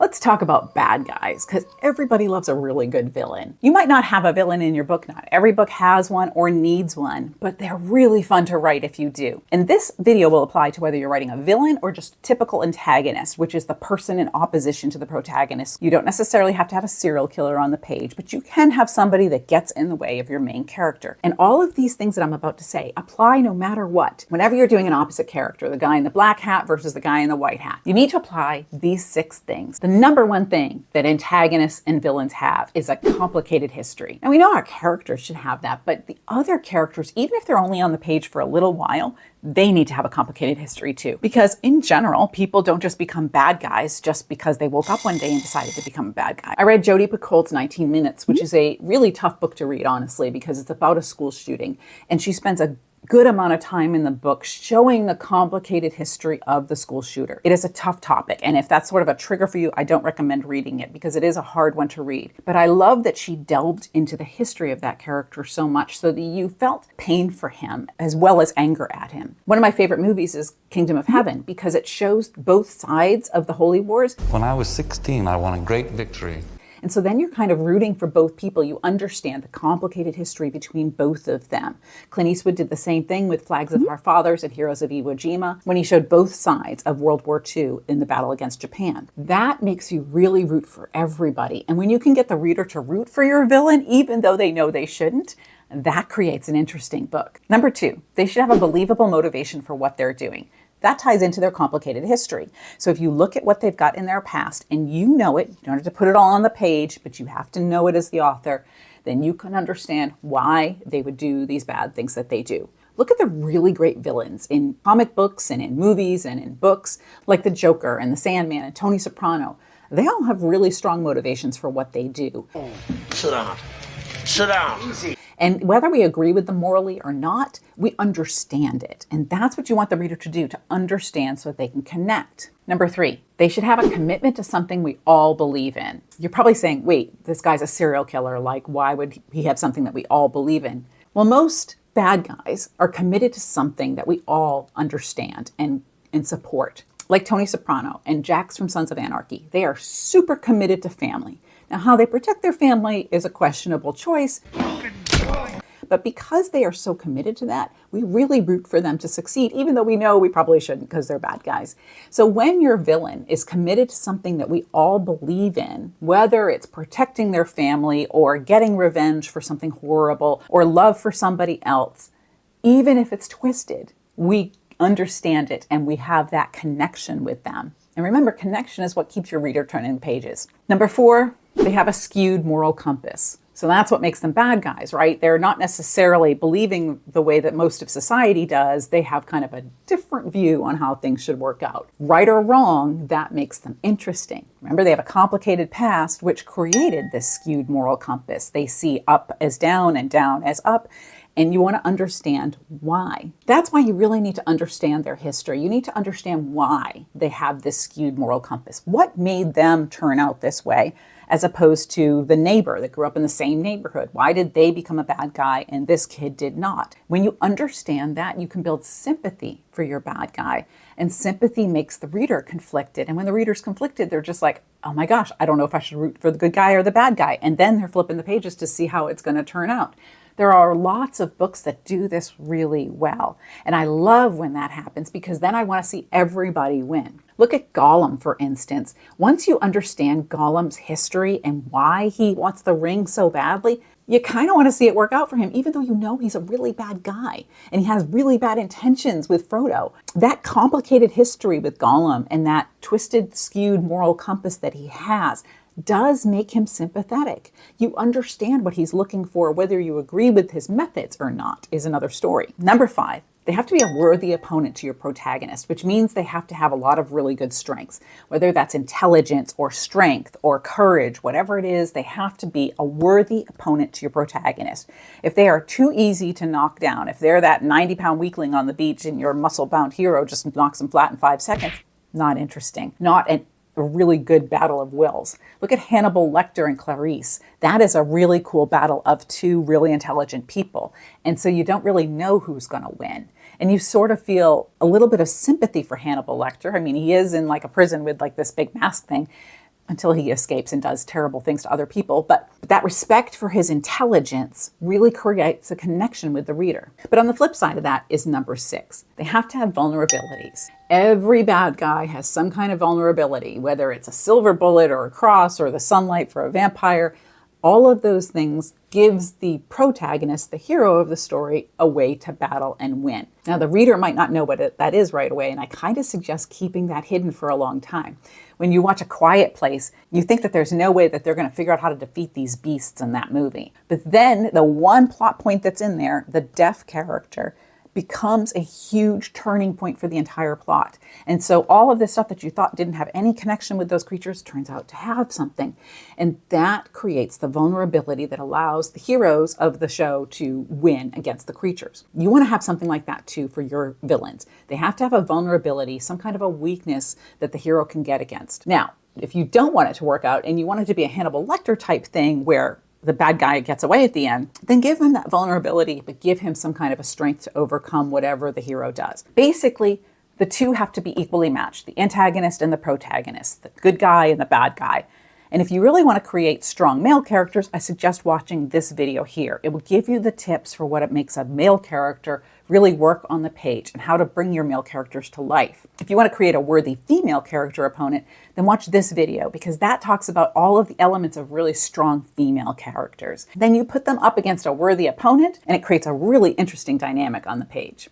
Let's talk about bad guys, because everybody loves a really good villain. You might not have a villain in your book. Not every book has one or needs one, but they're really fun to write if you do. And this video will apply to whether you're writing a villain or just a typical antagonist, which is the person in opposition to the protagonist. You don't necessarily have to have a serial killer on the page, but you can have somebody that gets in the way of your main character. And all of these things that I'm about to say apply no matter what. Whenever you're doing an opposite character, the guy in the black hat versus the guy in the white hat, you need to apply these 6 things. The number one thing that antagonists and villains have is a complicated history. And we know our characters should have that, but the other characters, even if they're only on the page for a little while, they need to have a complicated history too. Because in general, people don't just become bad guys just because they woke up one day and decided to become a bad guy. I read Jodi Picoult's 19 Minutes, which is a really tough book to read, honestly, because it's about a school shooting. And she spends a good amount of time in the book showing the complicated history of the school shooter. It is a tough topic, and if that's sort of a trigger for you, I don't recommend reading it because it is a hard one to read. But I love that she delved into the history of that character so much so that you felt pain for him as well as anger at him. One of my favorite movies is Kingdom of Heaven because it shows both sides of the holy wars. When I was 16, I won a great victory. And so then you're kind of rooting for both people. You understand the complicated history between both of them. Clint Eastwood did the same thing with Flags of Our Fathers and Heroes of Iwo Jima when he showed both sides of World War II in the battle against Japan. That makes you really root for everybody. And when you can get the reader to root for your villain, even though they know they shouldn't, that creates an interesting book. Number 2, they should have a believable motivation for what they're doing. That ties into their complicated history. So if you look at what they've got in their past and you know it, you don't have to put it all on the page, but you have to know it as the author, then you can understand why they would do these bad things that they do. Look at the really great villains in comic books and in movies and in books, like the Joker and the Sandman and Tony Soprano. They all have really strong motivations for what they do. Sit down. Sit down. Easy. And whether we agree with them morally or not, we understand it. And that's what you want the reader to do, to understand so that they can connect. Number 3, they should have a commitment to something we all believe in. You're probably saying, wait, this guy's a serial killer. Like, why would he have something that we all believe in? Well, most bad guys are committed to something that we all understand and support. Like Tony Soprano and Jax from Sons of Anarchy. They are super committed to family. Now, how they protect their family is a questionable choice. But because they are so committed to that, we really root for them to succeed, even though we know we probably shouldn't because they're bad guys. So when your villain is committed to something that we all believe in, whether it's protecting their family or getting revenge for something horrible or love for somebody else, even if it's twisted, we understand it and we have that connection with them. And remember, connection is what keeps your reader turning pages. Number 4, they have a skewed moral compass. So that's what makes them bad guys, right? They're not necessarily believing the way that most of society does. They have kind of a different view on how things should work out. Right or wrong, that makes them interesting. Remember, they have a complicated past which created this skewed moral compass. They see up as down and down as up. And you want to understand why. That's why you really need to understand their history. You need to understand why they have this skewed moral compass. What made them turn out this way as opposed to the neighbor that grew up in the same neighborhood? Why did they become a bad guy and this kid did not? When you understand that, you can build sympathy for your bad guy. And sympathy makes the reader conflicted. And when the reader's conflicted, they're just like, oh my gosh, I don't know if I should root for the good guy or the bad guy. And then they're flipping the pages to see how it's going to turn out. There are lots of books that do this really well. And I love when that happens because then I want to see everybody win. Look at Gollum, for instance. Once you understand Gollum's history and why he wants the ring so badly, you kind of want to see it work out for him, even though you know he's a really bad guy and he has really bad intentions with Frodo. That complicated history with Gollum and that twisted, skewed moral compass that he has does make him sympathetic. You understand what he's looking for. Whether you agree with his methods or not is another story. Number 5, they have to be a worthy opponent to your protagonist, which means they have to have a lot of really good strengths. Whether that's intelligence or strength or courage, whatever it is, they have to be a worthy opponent to your protagonist. If they are too easy to knock down, if they're that 90-pound weakling on the beach and your muscle-bound hero just knocks them flat in 5 seconds, not interesting. Not a really good battle of wills. Look at Hannibal Lecter and Clarice. That is a really cool battle of 2 really intelligent people. And so you don't really know who's going to win. And you sort of feel a little bit of sympathy for Hannibal Lecter. I mean, he is in like a prison with like this big mask thing. until he escapes and does terrible things to other people. But that respect for his intelligence really creates a connection with the reader. But on the flip side of that is number 6. They have to have vulnerabilities. Every bad guy has some kind of vulnerability, whether it's a silver bullet or a cross or the sunlight for a vampire. All of those things gives the protagonist, the hero of the story, a way to battle and win. Now, the reader might not know what that is right away, and I kind of suggest keeping that hidden for a long time. When you watch A Quiet Place, you think that there's no way that they're going to figure out how to defeat these beasts in that movie. But then the one plot point that's in there, the deaf character, becomes a huge turning point for the entire plot. And so all of this stuff that you thought didn't have any connection with those creatures turns out to have something. And that creates the vulnerability that allows the heroes of the show to win against the creatures. You want to have something like that too for your villains. They have to have a vulnerability, some kind of a weakness that the hero can get against. Now, if you don't want it to work out and you want it to be a Hannibal Lecter type thing where the bad guy gets away at the end, then give him that vulnerability, but give him some kind of a strength to overcome whatever the hero does. Basically, the two have to be equally matched, the antagonist and the protagonist, the good guy and the bad guy. And if you really want to create strong male characters, I suggest watching this video here. It will give you the tips for what it makes a male character really work on the page and how to bring your male characters to life. If you want to create a worthy female character opponent, then watch this video because that talks about all of the elements of really strong female characters. Then you put them up against a worthy opponent and it creates a really interesting dynamic on the page.